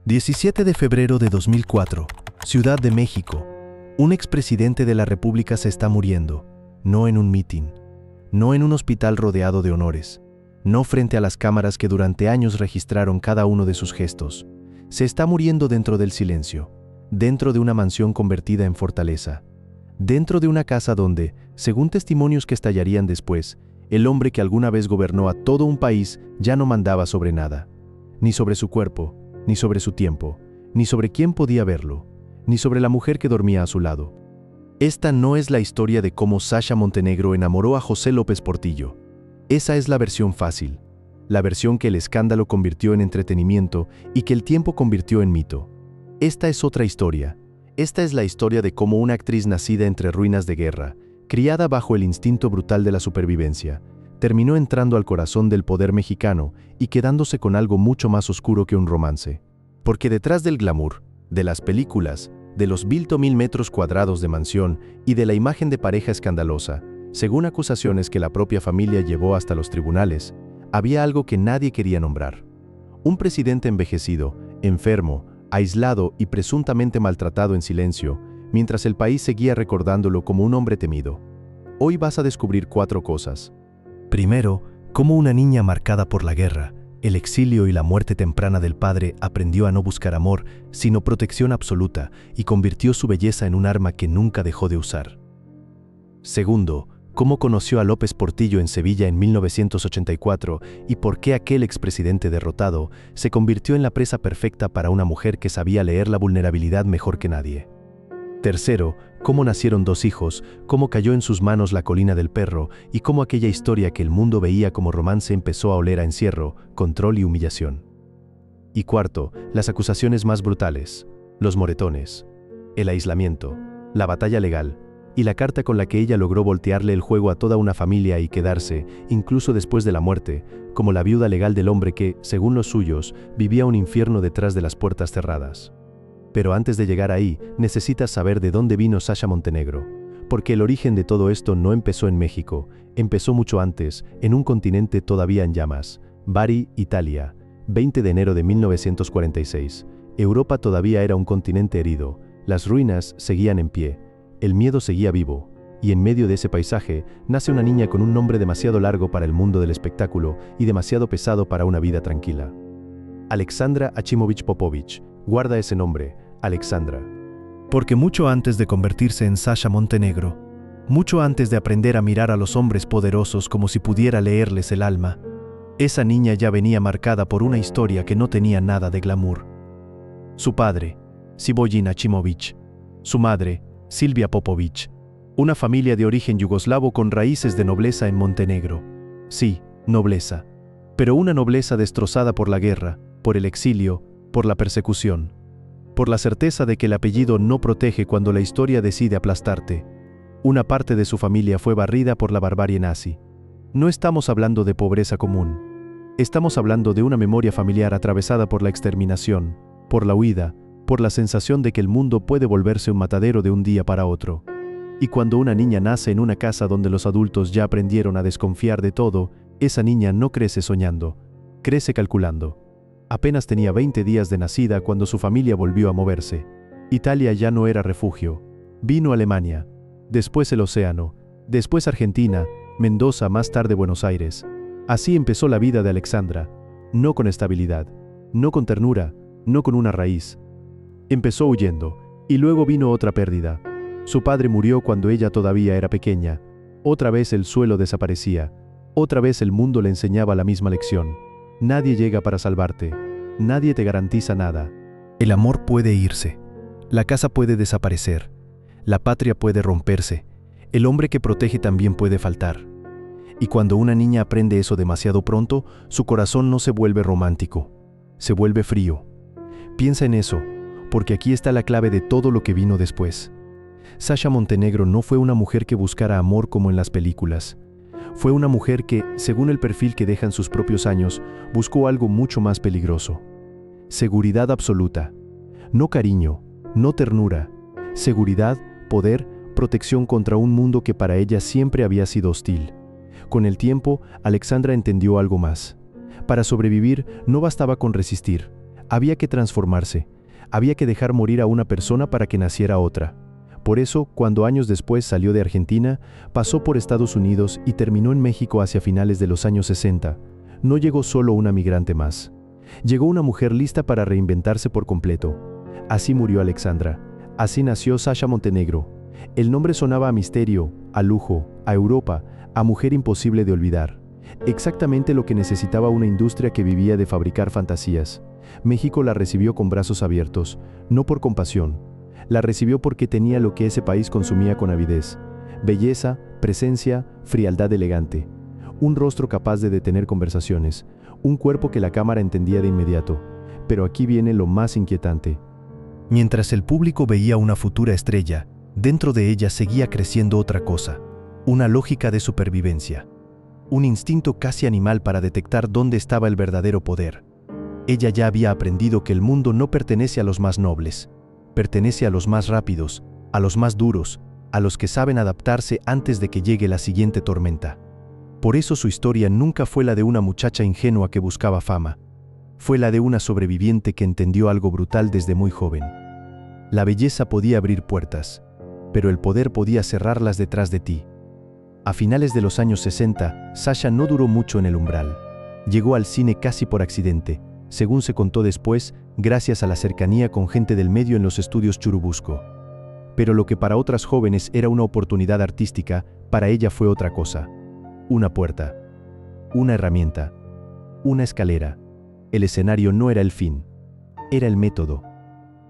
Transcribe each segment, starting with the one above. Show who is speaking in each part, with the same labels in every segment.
Speaker 1: 17 de febrero de 2004, Ciudad de México. Un expresidente de la República se está muriendo, no en un mitin, no en un hospital rodeado de honores, no frente a las cámaras que durante años registraron cada uno de sus gestos. Se está muriendo dentro del silencio, dentro de una mansión convertida en fortaleza, dentro de una casa donde, según testimonios que estallarían después, el hombre que alguna vez gobernó a todo un país ya no mandaba sobre nada, ni sobre su cuerpo, ni sobre su tiempo, ni sobre quién podía verlo, ni sobre la mujer que dormía a su lado. Esta no es la historia de cómo Sasha Montenegro enamoró a José López Portillo. Esa es la versión fácil, la versión que el escándalo convirtió en entretenimiento y que el tiempo convirtió en mito. Esta es otra historia. Esta es la historia de cómo una actriz nacida entre ruinas de guerra, criada bajo el instinto brutal de la supervivencia, terminó entrando al corazón del poder mexicano y quedándose con algo mucho más oscuro que un romance. Porque detrás del glamour, de las películas, de los 1000 metros cuadrados de mansión y de la imagen de pareja escandalosa, según acusaciones que la propia familia llevó hasta los tribunales, había algo que nadie quería nombrar. Un presidente envejecido, enfermo, aislado y presuntamente maltratado en silencio, mientras el país seguía recordándolo como un hombre temido. Hoy vas a descubrir 4 cosas. Primero, cómo una niña marcada por la guerra, el exilio y la muerte temprana del padre aprendió a no buscar amor, sino protección absoluta, y convirtió su belleza en un arma que nunca dejó de usar. Segundo, cómo conoció a López Portillo en Sevilla en 1984 y por qué aquel expresidente derrotado se convirtió en la presa perfecta para una mujer que sabía leer la vulnerabilidad mejor que nadie. Tercero, cómo nacieron 2 hijos, cómo cayó en sus manos la colina del perro y cómo aquella historia que el mundo veía como romance empezó a oler a encierro, control y humillación. Y cuarto, las acusaciones más brutales, los moretones, el aislamiento, la batalla legal y la carta con la que ella logró voltearle el juego a toda una familia y quedarse, incluso después de la muerte, como la viuda legal del hombre que, según los suyos, vivía un infierno detrás de las puertas cerradas. Pero antes de llegar ahí, necesitas saber de dónde vino Sasha Montenegro, porque el origen de todo esto no empezó en México, empezó mucho antes, en un continente todavía en llamas, Bari, Italia, 20 de enero de 1946. Europa todavía era un continente herido, las ruinas seguían en pie, el miedo seguía vivo, y en medio de ese paisaje nace una niña con un nombre demasiado largo para el mundo del espectáculo y demasiado pesado para una vida tranquila. Alexandra Achimovich Popovich. Guarda ese nombre, Alexandra. Porque mucho antes de convertirse en Sasha Montenegro, mucho antes de aprender a mirar a los hombres poderosos como si pudiera leerles el alma, esa niña ya venía marcada por una historia que no tenía nada de glamour. Su padre, Sibojin Achimovich. Su madre, Silvia Popovich. Una familia de origen yugoslavo con raíces de nobleza en Montenegro. Sí, nobleza. Pero una nobleza destrozada por la guerra, por el exilio, por la persecución, por la certeza de que el apellido no protege cuando la historia decide aplastarte. Una parte de su familia fue barrida por la barbarie nazi. No estamos hablando de pobreza común. Estamos hablando de una memoria familiar atravesada por la exterminación, por la huida, por la sensación de que el mundo puede volverse un matadero de un día para otro. Y cuando una niña nace en una casa donde los adultos ya aprendieron a desconfiar de todo, esa niña no crece soñando, crece calculando. Apenas tenía 20 días de nacida cuando su familia volvió a moverse. Italia ya no era refugio. Vino Alemania, después el océano, después Argentina, Mendoza, más tarde Buenos Aires. Así empezó la vida de Alexandra, no con estabilidad, no con ternura, no con una raíz. Empezó huyendo, y luego vino otra pérdida. Su padre murió cuando ella todavía era pequeña. Otra vez el suelo desaparecía. Otra vez el mundo le enseñaba la misma lección. Nadie llega para salvarte. Nadie te garantiza nada. El amor puede irse. La casa puede desaparecer. La patria puede romperse. El hombre que protege también puede faltar. Y cuando una niña aprende eso demasiado pronto, su corazón no se vuelve romántico. Se vuelve frío. Piensa en eso, porque aquí está la clave de todo lo que vino después. Sasha Montenegro no fue una mujer que buscara amor como en las películas. Fue una mujer que, según el perfil que dejan sus propios años, buscó algo mucho más peligroso. Seguridad absoluta. No cariño, no ternura. Seguridad, poder, protección contra un mundo que para ella siempre había sido hostil. Con el tiempo, Alexandra entendió algo más. Para sobrevivir, no bastaba con resistir. Había que transformarse, había que dejar morir a una persona para que naciera otra. Por eso, cuando años después salió de Argentina, pasó por Estados Unidos y terminó en México hacia finales de los años 60, no llegó solo una migrante más. Llegó una mujer lista para reinventarse por completo. Así murió Alexandra. Así nació Sasha Montenegro. El nombre sonaba a misterio, a lujo, a Europa, a mujer imposible de olvidar. Exactamente lo que necesitaba una industria que vivía de fabricar fantasías. México la recibió con brazos abiertos, no por compasión. La recibió porque tenía lo que ese país consumía con avidez: belleza, presencia, frialdad elegante. Un rostro capaz de detener conversaciones, un cuerpo que la cámara entendía de inmediato. Pero aquí viene lo más inquietante. Mientras el público veía una futura estrella, dentro de ella seguía creciendo otra cosa, una lógica de supervivencia, un instinto casi animal para detectar dónde estaba el verdadero poder. Ella ya había aprendido que el mundo no pertenece a los más nobles, pertenece a los más rápidos, a los más duros, a los que saben adaptarse antes de que llegue la siguiente tormenta. Por eso su historia nunca fue la de una muchacha ingenua que buscaba fama. Fue la de una sobreviviente que entendió algo brutal desde muy joven. La belleza podía abrir puertas, pero el poder podía cerrarlas detrás de ti. A finales de los años 60, Sasha no duró mucho en el umbral. Llegó al cine casi por accidente, según se contó después, gracias a la cercanía con gente del medio en los estudios Churubusco. Pero lo que para otras jóvenes era una oportunidad artística, para ella fue otra cosa. Una puerta, una herramienta, una escalera. El escenario no era el fin, era el método.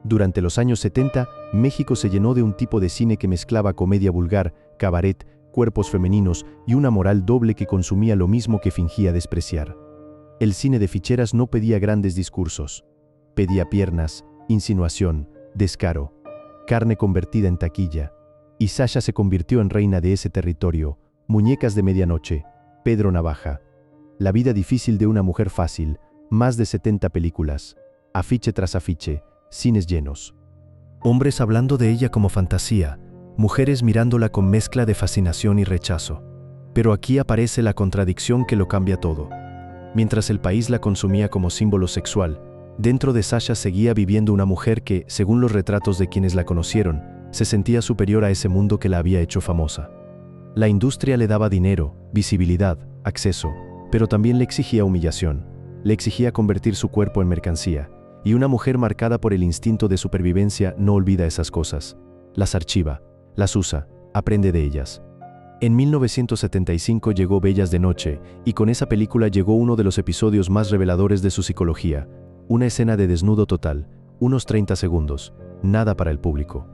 Speaker 1: Durante los años 70, México se llenó de un tipo de cine que mezclaba comedia vulgar, cabaret, cuerpos femeninos y una moral doble que consumía lo mismo que fingía despreciar. El cine de ficheras no pedía grandes discursos. Pedía piernas, insinuación, descaro, carne convertida en taquilla. Y Sasha se convirtió en reina de ese territorio. Muñecas de medianoche, Pedro Navaja. La vida difícil de una mujer fácil, más de 70 películas. Afiche tras afiche, cines llenos. Hombres hablando de ella como fantasía, mujeres mirándola con mezcla de fascinación y rechazo. Pero aquí aparece la contradicción que lo cambia todo. Mientras el país la consumía como símbolo sexual, dentro de Sasha seguía viviendo una mujer que, según los retratos de quienes la conocieron, se sentía superior a ese mundo que la había hecho famosa. La industria le daba dinero, visibilidad, acceso, pero también le exigía humillación. Le exigía convertir su cuerpo en mercancía, y una mujer marcada por el instinto de supervivencia no olvida esas cosas. Las archiva, las usa, aprende de ellas. En 1975 llegó Bellas de Noche, y con esa película llegó uno de los episodios más reveladores de su psicología. Una escena de desnudo total, unos 30 segundos, nada para el público.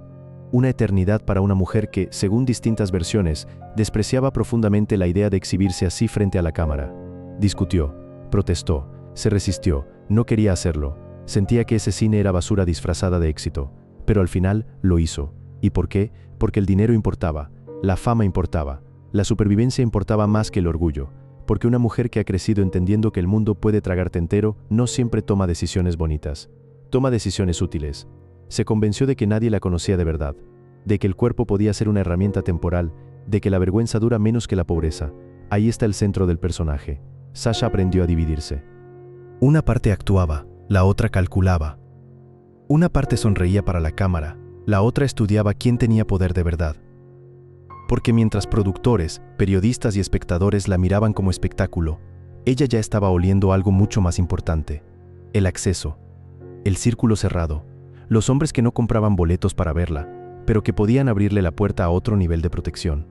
Speaker 1: Una eternidad para una mujer que, según distintas versiones, despreciaba profundamente la idea de exhibirse así frente a la cámara. Discutió, protestó, se resistió, no quería hacerlo. Sentía que ese cine era basura disfrazada de éxito, pero al final lo hizo. ¿Y por qué? Porque el dinero importaba, la fama importaba, la supervivencia importaba más que el orgullo, porque una mujer que ha crecido entendiendo que el mundo puede tragarte entero no siempre toma decisiones bonitas, toma decisiones útiles. Se convenció de que nadie la conocía de verdad, de que el cuerpo podía ser una herramienta temporal, de que la vergüenza dura menos que la pobreza. Ahí está el centro del personaje. Sasha aprendió a dividirse. Una parte actuaba, la otra calculaba. Una parte sonreía para la cámara, la otra estudiaba quién tenía poder de verdad. Porque mientras productores, periodistas y espectadores la miraban como espectáculo, ella ya estaba oliendo algo mucho más importante: el acceso, el círculo cerrado, los hombres que no compraban boletos para verla, pero que podían abrirle la puerta a otro nivel de protección.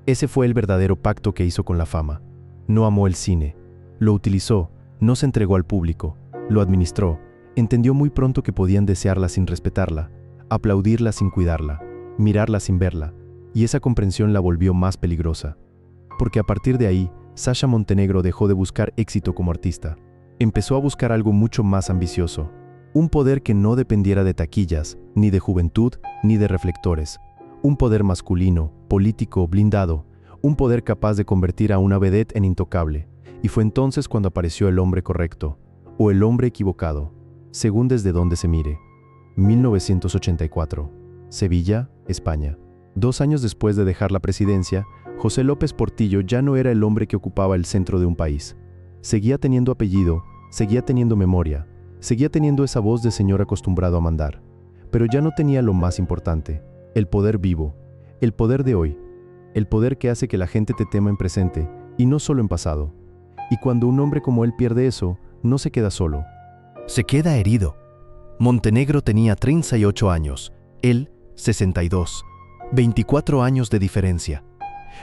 Speaker 1: Ese fue el verdadero pacto que hizo con la fama. No amó el cine, lo utilizó, no se entregó al público, lo administró, entendió muy pronto que podían desearla sin respetarla, aplaudirla sin cuidarla, mirarla sin verla, y esa comprensión la volvió más peligrosa. Porque a partir de ahí, Sasha Montenegro dejó de buscar éxito como artista. Empezó a buscar algo mucho más ambicioso. Un poder que no dependiera de taquillas, ni de juventud, ni de reflectores. Un poder masculino, político, blindado. Un poder capaz de convertir a una vedette en intocable. Y fue entonces cuando apareció el hombre correcto, o el hombre equivocado, según desde donde se mire. 1984. Sevilla, España. 2 años después de dejar la presidencia, José López Portillo ya no era el hombre que ocupaba el centro de un país. Seguía teniendo apellido, seguía teniendo memoria, Seguía teniendo esa voz de señor acostumbrado a mandar, pero ya no tenía lo más importante, el poder vivo, el poder de hoy, el poder que hace que la gente te tema en presente y no solo en pasado. Y cuando un hombre como él pierde eso, no se queda solo. Se queda herido. Montenegro tenía 38 años, él 62. 24 años de diferencia.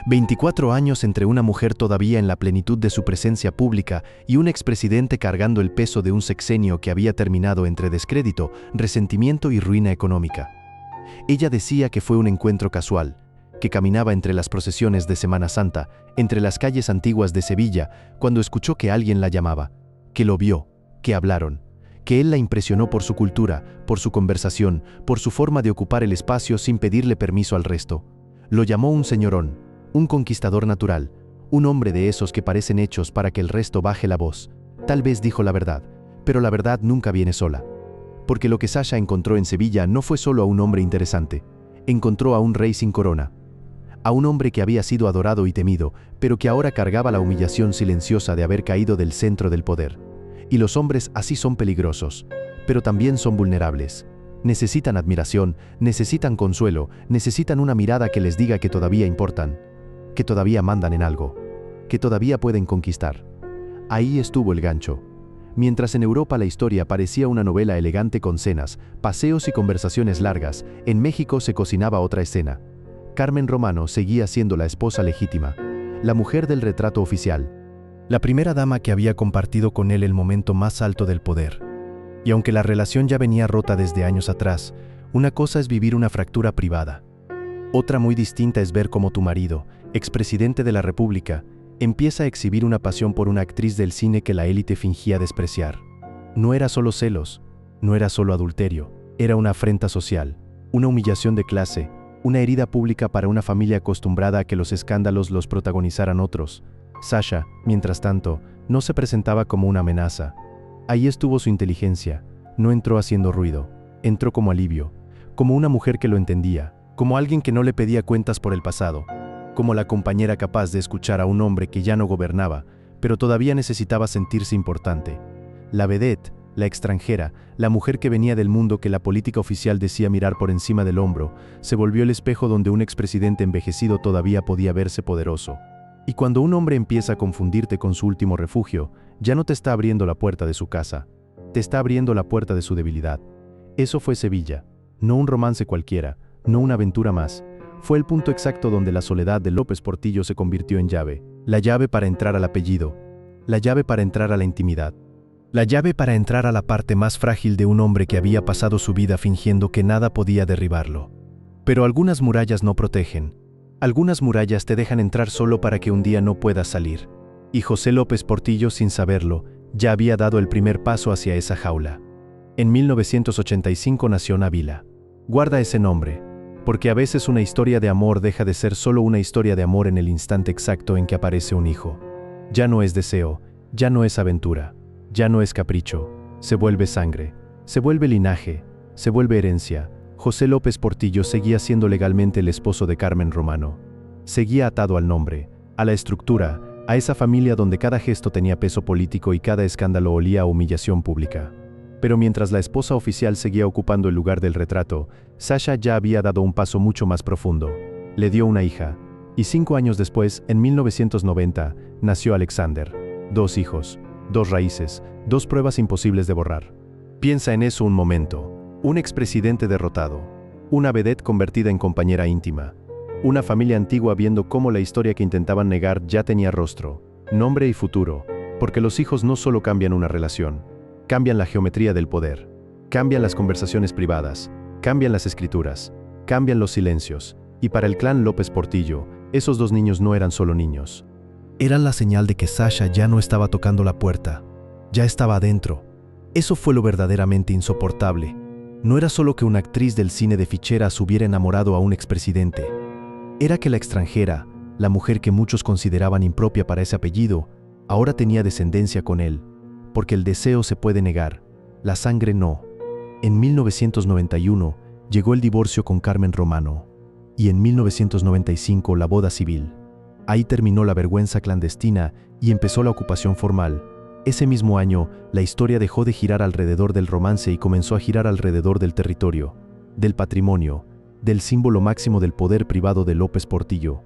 Speaker 1: 24 años entre una mujer todavía en la plenitud de su presencia pública y un expresidente cargando el peso de un sexenio que había terminado entre descrédito, resentimiento y ruina económica. Ella decía que fue un encuentro casual, que caminaba entre las procesiones de Semana Santa, entre las calles antiguas de Sevilla, cuando escuchó que alguien la llamaba, que lo vio, que hablaron, que él la impresionó por su cultura, por su conversación, por su forma de ocupar el espacio sin pedirle permiso al resto. Lo llamó un señorón, un conquistador natural, un hombre de esos que parecen hechos para que el resto baje la voz. Tal vez dijo la verdad, pero la verdad nunca viene sola. Porque lo que Sasha encontró en Sevilla no fue solo a un hombre interesante, encontró a un rey sin corona, a un hombre que había sido adorado y temido, pero que ahora cargaba la humillación silenciosa de haber caído del centro del poder. Y los hombres así son peligrosos, pero también son vulnerables. Necesitan admiración, necesitan consuelo, necesitan una mirada que les diga que todavía importan, que todavía mandan en algo, que todavía pueden conquistar. Ahí estuvo el gancho. Mientras en Europa la historia parecía una novela elegante con cenas, paseos y conversaciones largas, en México se cocinaba otra escena. Carmen Romano seguía siendo la esposa legítima, la mujer del retrato oficial, la primera dama que había compartido con él el momento más alto del poder. Y aunque la relación ya venía rota desde años atrás, una cosa es vivir una fractura privada. Otra muy distinta es ver cómo tu marido, expresidente de la República, empieza a exhibir una pasión por una actriz del cine que la élite fingía despreciar. No era solo celos, no era solo adulterio, era una afrenta social, una humillación de clase, una herida pública para una familia acostumbrada a que los escándalos los protagonizaran otros. Sasha, mientras tanto, no se presentaba como una amenaza. Ahí estuvo su inteligencia, no entró haciendo ruido, entró como alivio, como una mujer que lo entendía, como alguien que no le pedía cuentas por el pasado, como la compañera capaz de escuchar a un hombre que ya no gobernaba, pero todavía necesitaba sentirse importante. La vedette, la extranjera, la mujer que venía del mundo que la política oficial decía mirar por encima del hombro, se volvió el espejo donde un expresidente envejecido todavía podía verse poderoso. Y cuando un hombre empieza a confundirte con su último refugio, ya no te está abriendo la puerta de su casa, te está abriendo la puerta de su debilidad. Eso fue Sevilla, no un romance cualquiera, no una aventura más. Fue el punto exacto donde la soledad de López Portillo se convirtió en llave, la llave para entrar al apellido, la llave para entrar a la intimidad, la llave para entrar a la parte más frágil de un hombre que había pasado su vida fingiendo que nada podía derribarlo. Pero algunas murallas no protegen. Algunas murallas te dejan entrar solo para que un día no puedas salir. Y José López Portillo, sin saberlo, ya había dado el primer paso hacia esa jaula. En 1985 nació Nabila. Guarda ese nombre, porque a veces una historia de amor deja de ser solo una historia de amor en el instante exacto en que aparece un hijo. Ya no es deseo, ya no es aventura, ya no es capricho, se vuelve sangre, se vuelve linaje, se vuelve herencia. José López Portillo seguía siendo legalmente el esposo de Carmen Romano. Seguía atado al nombre, a la estructura, a esa familia donde cada gesto tenía peso político y cada escándalo olía a humillación pública. Pero mientras la esposa oficial seguía ocupando el lugar del retrato, Sasha ya había dado un paso mucho más profundo. Le dio una hija, y 5 años después, en 1990, nació Alexander. 2 hijos, 2 raíces, 2 pruebas imposibles de borrar. Piensa en eso un momento. Un expresidente derrotado, una vedette convertida en compañera íntima, una familia antigua viendo cómo la historia que intentaban negar ya tenía rostro, nombre y futuro, porque los hijos no solo cambian una relación, cambian la geometría del poder, cambian las conversaciones privadas, cambian las escrituras, cambian los silencios, y para el clan López Portillo, esos 2 niños no eran solo niños. Eran la señal de que Sasha ya no estaba tocando la puerta, ya estaba adentro. Eso fue lo verdaderamente insoportable. No era solo que una actriz del cine de ficheras hubiera enamorado a un expresidente. Era que la extranjera, la mujer que muchos consideraban impropia para ese apellido, ahora tenía descendencia con él, porque el deseo se puede negar, la sangre no. En 1991 llegó el divorcio con Carmen Romano, y en 1995 la boda civil. Ahí terminó la vergüenza clandestina y empezó la ocupación formal, Ese mismo año, la historia dejó de girar alrededor del romance y comenzó a girar alrededor del territorio, del patrimonio, del símbolo máximo del poder privado de López Portillo,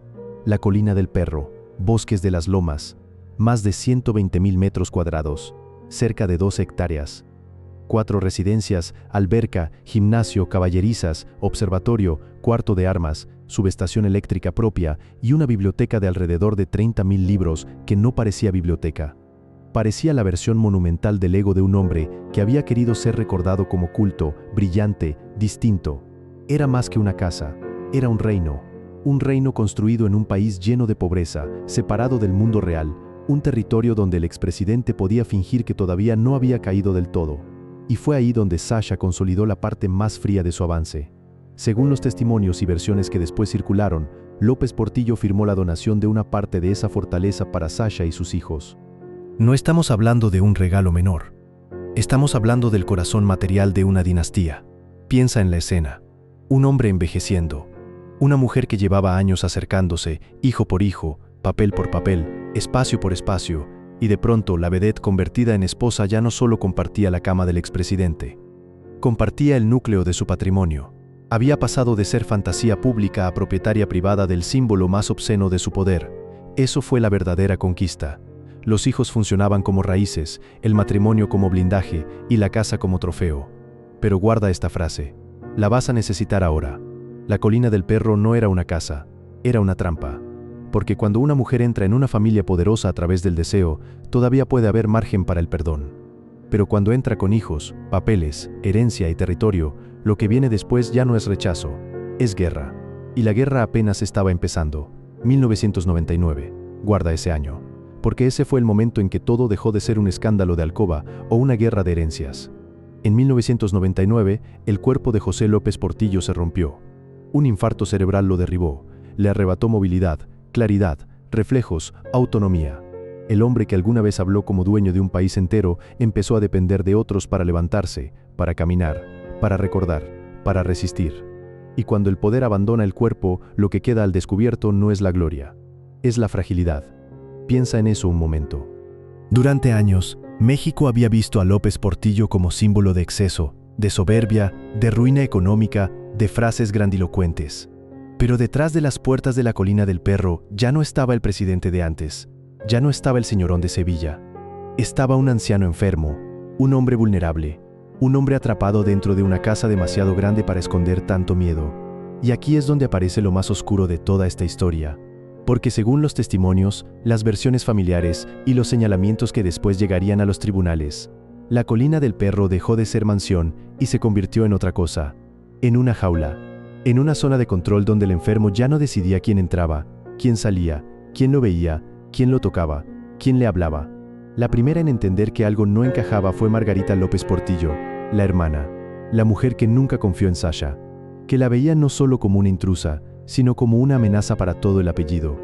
Speaker 1: la Colina del Perro, bosques de las lomas, más de 120.000 metros cuadrados, cerca de 12 hectáreas. 4 residencias, alberca, gimnasio, caballerizas, observatorio, cuarto de armas, subestación eléctrica propia y una biblioteca de alrededor de 30.000 libros que no parecía biblioteca. Parecía la versión monumental del ego de un hombre que había querido ser recordado como culto, brillante, distinto. Era más que una casa, era un reino construido en un país lleno de pobreza, separado del mundo real, un territorio donde el expresidente podía fingir que todavía no había caído del todo. Y fue ahí donde Sasha consolidó la parte más fría de su avance. Según los testimonios y versiones que después circularon, López Portillo firmó la donación de una parte de esa fortaleza para Sasha y sus hijos. No estamos hablando de un regalo menor. Estamos hablando del corazón material de una dinastía. Piensa en la escena. Un hombre envejeciendo. Una mujer que llevaba años acercándose, hijo por hijo, papel por papel, espacio por espacio, y de pronto la vedette convertida en esposa ya no solo compartía la cama del expresidente. Compartía el núcleo de su patrimonio. Había pasado de ser fantasía pública a propietaria privada del símbolo más obsceno de su poder. Eso fue la verdadera conquista. Los hijos funcionaban como raíces, el matrimonio como blindaje y la casa como trofeo. Pero guarda esta frase. La vas a necesitar ahora. La Colina del Perro no era una casa, era una trampa. Porque cuando una mujer entra en una familia poderosa a través del deseo, todavía puede haber margen para el perdón. Pero cuando entra con hijos, papeles, herencia y territorio, lo que viene después ya no es rechazo, es guerra. Y la guerra apenas estaba empezando. 1999. Guarda ese año. Porque ese fue el momento en que todo dejó de ser un escándalo de alcoba o una guerra de herencias. En 1999, el cuerpo de José López Portillo se rompió. Un infarto cerebral lo derribó, le arrebató movilidad, claridad, reflejos, autonomía. El hombre que alguna vez habló como dueño de un país entero empezó a depender de otros para levantarse, para caminar, para recordar, para resistir. Y cuando el poder abandona el cuerpo, lo que queda al descubierto no es la gloria, es la fragilidad. Piensa en eso un momento. Durante años, México había visto a López Portillo como símbolo de exceso, de soberbia, de ruina económica, de frases grandilocuentes. Pero detrás de las puertas de la Colina del Perro ya no estaba el presidente de antes, ya no estaba el señorón de Sevilla. Estaba un anciano enfermo, un hombre vulnerable, un hombre atrapado dentro de una casa demasiado grande para esconder tanto miedo. Y aquí es donde aparece lo más oscuro de toda esta historia. Porque según los testimonios, las versiones familiares y los señalamientos que después llegarían a los tribunales, la Colina del Perro dejó de ser mansión y se convirtió en otra cosa, en una jaula. En una zona de control donde el enfermo ya no decidía quién entraba, quién salía, quién lo veía, quién lo tocaba, quién le hablaba. La primera en entender que algo no encajaba fue Margarita López Portillo, la hermana, la mujer que nunca confió en Sasha, que la veía no solo como una intrusa, sino como una amenaza para todo el apellido.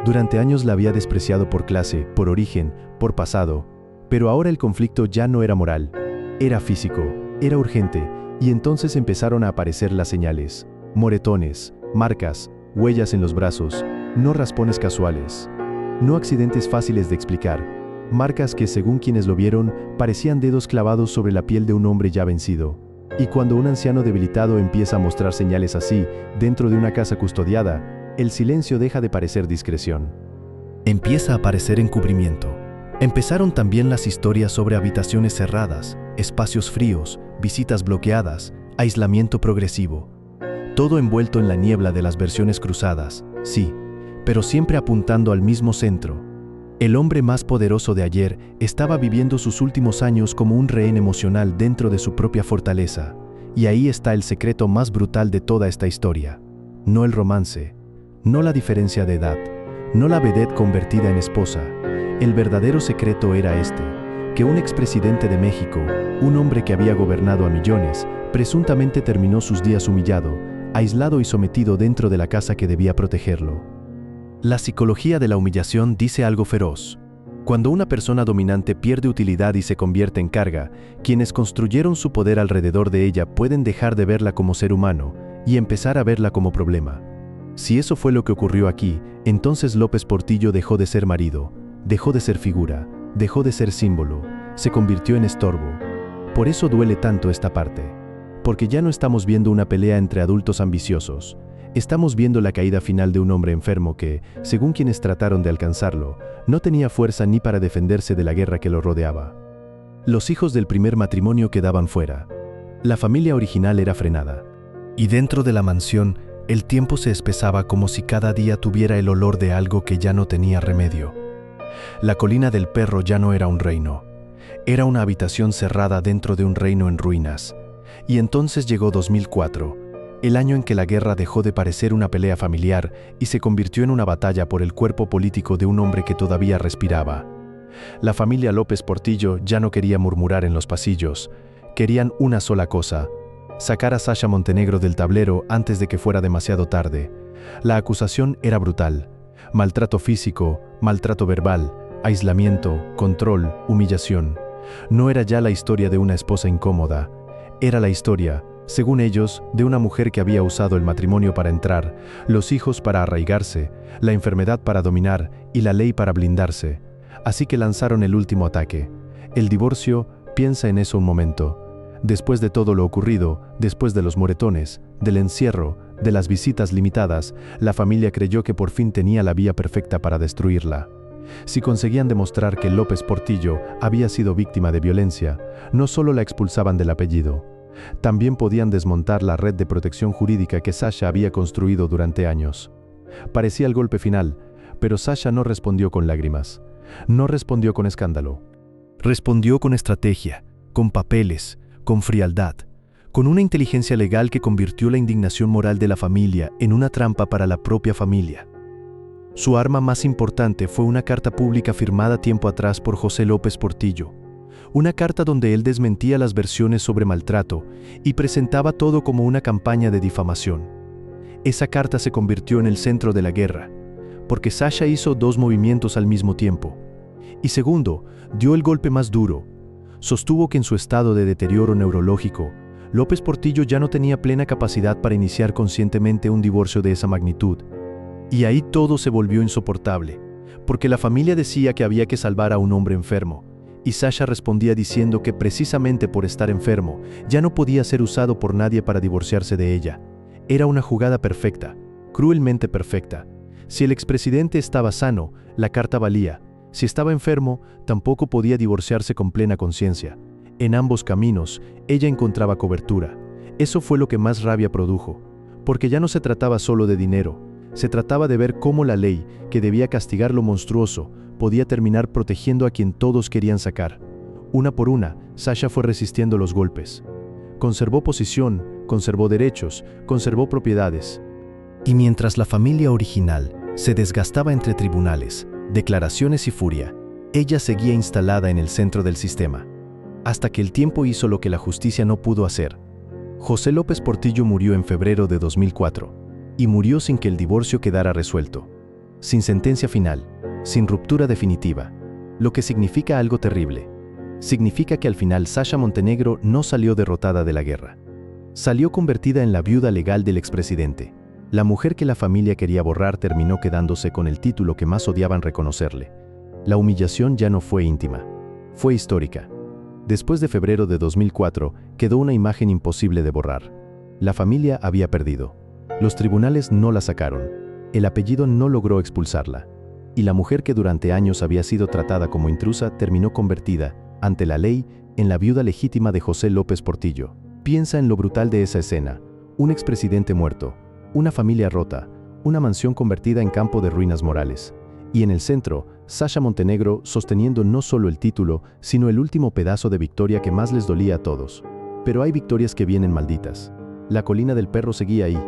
Speaker 1: Durante años la había despreciado por clase, por origen, por pasado, pero ahora el conflicto ya no era moral, era físico, era urgente, y entonces empezaron a aparecer las señales. Moretones, marcas, huellas en los brazos, no raspones casuales, no accidentes fáciles de explicar, marcas que según quienes lo vieron parecían dedos clavados sobre la piel de un hombre ya vencido. Y cuando un anciano debilitado empieza a mostrar señales así, dentro de una casa custodiada, el silencio deja de parecer discreción. Empieza a parecer encubrimiento. Empezaron también las historias sobre habitaciones cerradas, espacios fríos, visitas bloqueadas, aislamiento progresivo. Todo envuelto en la niebla de las versiones cruzadas, sí, pero siempre apuntando al mismo centro. El hombre más poderoso de ayer estaba viviendo sus últimos años como un rehén emocional dentro de su propia fortaleza, y ahí está el secreto más brutal de toda esta historia. No el romance, no la diferencia de edad, no la vedette convertida en esposa. El verdadero secreto era este, que un expresidente de México, un hombre que había gobernado a millones, presuntamente terminó sus días humillado, aislado y sometido dentro de la casa que debía protegerlo. La psicología de la humillación dice algo feroz. Cuando una persona dominante pierde utilidad y se convierte en carga, quienes construyeron su poder alrededor de ella pueden dejar de verla como ser humano y empezar a verla como problema. Si eso fue lo que ocurrió aquí, entonces López Portillo dejó de ser marido, dejó de ser figura, Dejó de ser símbolo, se convirtió en estorbo. Por eso duele tanto esta parte. Porque ya no estamos viendo una pelea entre adultos ambiciosos. Estamos viendo la caída final de un hombre enfermo que, según quienes trataron de alcanzarlo, no tenía fuerza ni para defenderse de la guerra que lo rodeaba. Los hijos del primer matrimonio quedaban fuera. La familia original era frenada. Y dentro de la mansión, el tiempo se espesaba como si cada día tuviera el olor de algo que ya no tenía remedio. La colina del perro ya no era un reino. Era una habitación cerrada dentro de un reino en ruinas. Y entonces llegó 2004, el año en que la guerra dejó de parecer una pelea familiar y se convirtió en una batalla por el cuerpo político de un hombre que todavía respiraba. La familia López Portillo ya no quería murmurar en los pasillos. Querían una sola cosa: sacar a Sasha Montenegro del tablero antes de que fuera demasiado tarde. La acusación era brutal: maltrato físico, maltrato verbal, aislamiento, control, humillación. No era ya la historia de una esposa incómoda. Era la historia, según ellos, de una mujer que había usado el matrimonio para entrar, los hijos para arraigarse, la enfermedad para dominar y la ley para blindarse. Así que lanzaron el último ataque. El divorcio, piensa en eso un momento. Después de todo lo ocurrido, después de los moretones, del encierro, de las visitas limitadas, la familia creyó que por fin tenía la vía perfecta para destruirla. Si conseguían demostrar que López Portillo había sido víctima de violencia, no solo la expulsaban del apellido, también podían desmontar la red de protección jurídica que Sasha había construido durante años. Parecía el golpe final, pero Sasha no respondió con lágrimas. No respondió con escándalo. Respondió con estrategia, con papeles, con frialdad, con una inteligencia legal que convirtió la indignación moral de la familia en una trampa para la propia familia. Su arma más importante fue una carta pública firmada tiempo atrás por José López Portillo. Una carta donde él desmentía las versiones sobre maltrato y presentaba todo como una campaña de difamación. Esa carta se convirtió en el centro de la guerra, porque Sasha hizo dos movimientos al mismo tiempo. Y segundo, dio el golpe más duro. Sostuvo que en su estado de deterioro neurológico, López Portillo ya no tenía plena capacidad para iniciar conscientemente un divorcio de esa magnitud. Y ahí todo se volvió insoportable, porque la familia decía que había que salvar a un hombre enfermo, y Sasha respondía diciendo que precisamente por estar enfermo, ya no podía ser usado por nadie para divorciarse de ella. Era una jugada perfecta, cruelmente perfecta. Si el expresidente estaba sano, la carta valía. Si estaba enfermo, tampoco podía divorciarse con plena conciencia. En ambos caminos, ella encontraba cobertura. Eso fue lo que más rabia produjo, porque ya no se trataba solo de dinero. Se trataba de ver cómo la ley, que debía castigar lo monstruoso, podía terminar protegiendo a quien todos querían sacar. Una por una, Sasha fue resistiendo los golpes. Conservó posición, conservó derechos, conservó propiedades. Y mientras la familia original se desgastaba entre tribunales, declaraciones y furia, ella seguía instalada en el centro del sistema. Hasta que el tiempo hizo lo que la justicia no pudo hacer. José López Portillo murió en febrero de 2004, y murió sin que el divorcio quedara resuelto, sin sentencia final, sin ruptura definitiva, lo que significa algo terrible. Significa que al final Sasha Montenegro no salió derrotada de la guerra. Salió convertida en la viuda legal del expresidente. La mujer que la familia quería borrar terminó quedándose con el título que más odiaban reconocerle. La humillación ya no fue íntima, fue histórica. Después de febrero de 2004, quedó una imagen imposible de borrar. La familia había perdido. Los tribunales no la sacaron. El apellido no logró expulsarla. Y la mujer que durante años había sido tratada como intrusa terminó convertida, ante la ley, en la viuda legítima de José López Portillo. Piensa en lo brutal de esa escena: un expresidente muerto, una familia rota, una mansión convertida en campo de ruinas morales. Y en el centro, Sasha Montenegro sosteniendo no solo el título, sino el último pedazo de victoria que más les dolía a todos. Pero hay victorias que vienen malditas. La colina del perro seguía ahí.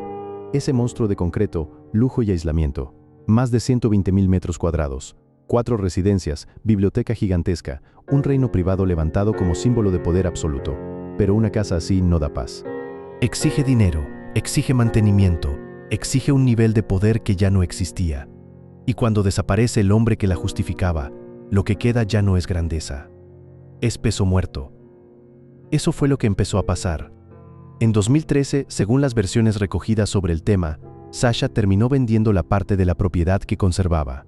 Speaker 1: Ese monstruo de concreto, lujo y aislamiento. Más de 120.000 metros cuadrados. 4 residencias, biblioteca gigantesca, un reino privado levantado como símbolo de poder absoluto. Pero una casa así no da paz. Exige dinero, exige mantenimiento, exige un nivel de poder que ya no existía. Y cuando desaparece el hombre que la justificaba, lo que queda ya no es grandeza. Es peso muerto. Eso fue lo que empezó a pasar. En 2013, según las versiones recogidas sobre el tema, Sasha terminó vendiendo la parte de la propiedad que conservaba.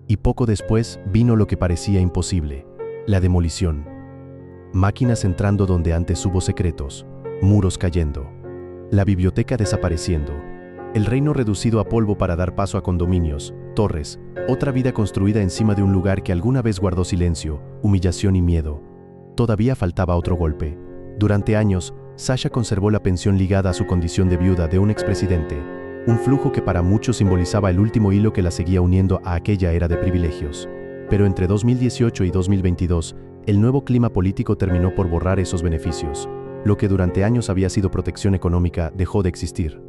Speaker 1: Y poco después vino lo que parecía imposible. La demolición. Máquinas entrando donde antes hubo secretos, muros cayendo, la biblioteca desapareciendo, el reino reducido a polvo para dar paso a condominios, torres, otra vida construida encima de un lugar que alguna vez guardó silencio, humillación y miedo. Todavía faltaba otro golpe. Durante años, Sasha conservó la pensión ligada a su condición de viuda de un expresidente, un flujo que para muchos simbolizaba el último hilo que la seguía uniendo a aquella era de privilegios. Pero entre 2018 y 2022, el nuevo clima político terminó por borrar esos beneficios. Lo que durante años había sido protección económica dejó de existir.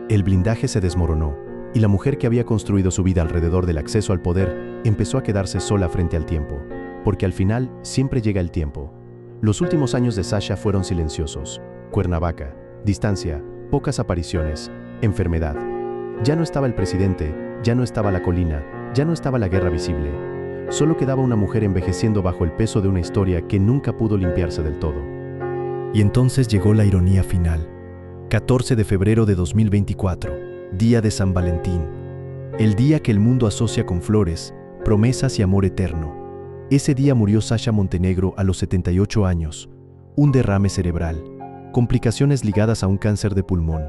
Speaker 1: El blindaje se desmoronó, y la mujer que había construido su vida alrededor del acceso al poder empezó a quedarse sola frente al tiempo, porque al final siempre llega el tiempo. Los últimos años de Sasha fueron silenciosos. Cuernavaca, distancia, pocas apariciones, enfermedad. Ya no estaba el presidente, ya no estaba la colina, ya no estaba la guerra visible. Solo quedaba una mujer envejeciendo bajo el peso de una historia que nunca pudo limpiarse del todo. Y entonces llegó la ironía final. 14 de febrero de 2024, día de San Valentín. El día que el mundo asocia con flores, promesas y amor eterno. Ese día murió Sasha Montenegro a los 78 años. Un derrame cerebral, complicaciones ligadas a un cáncer de pulmón.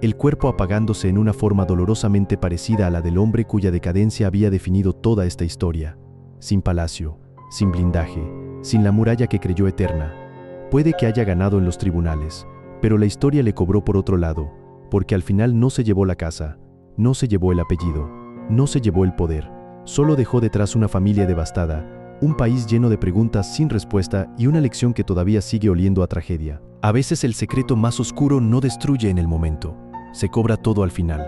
Speaker 1: El cuerpo apagándose en una forma dolorosamente parecida a la del hombre cuya decadencia había definido toda esta historia. Sin palacio, sin blindaje, sin la muralla que creyó eterna. Puede que haya ganado en los tribunales, pero la historia le cobró por otro lado, porque al final no se llevó la casa, no se llevó el apellido, no se llevó el poder, solo dejó detrás una familia devastada, un país lleno de preguntas sin respuesta y una lección que todavía sigue oliendo a tragedia. A veces el secreto más oscuro no destruye en el momento, se cobra todo al final.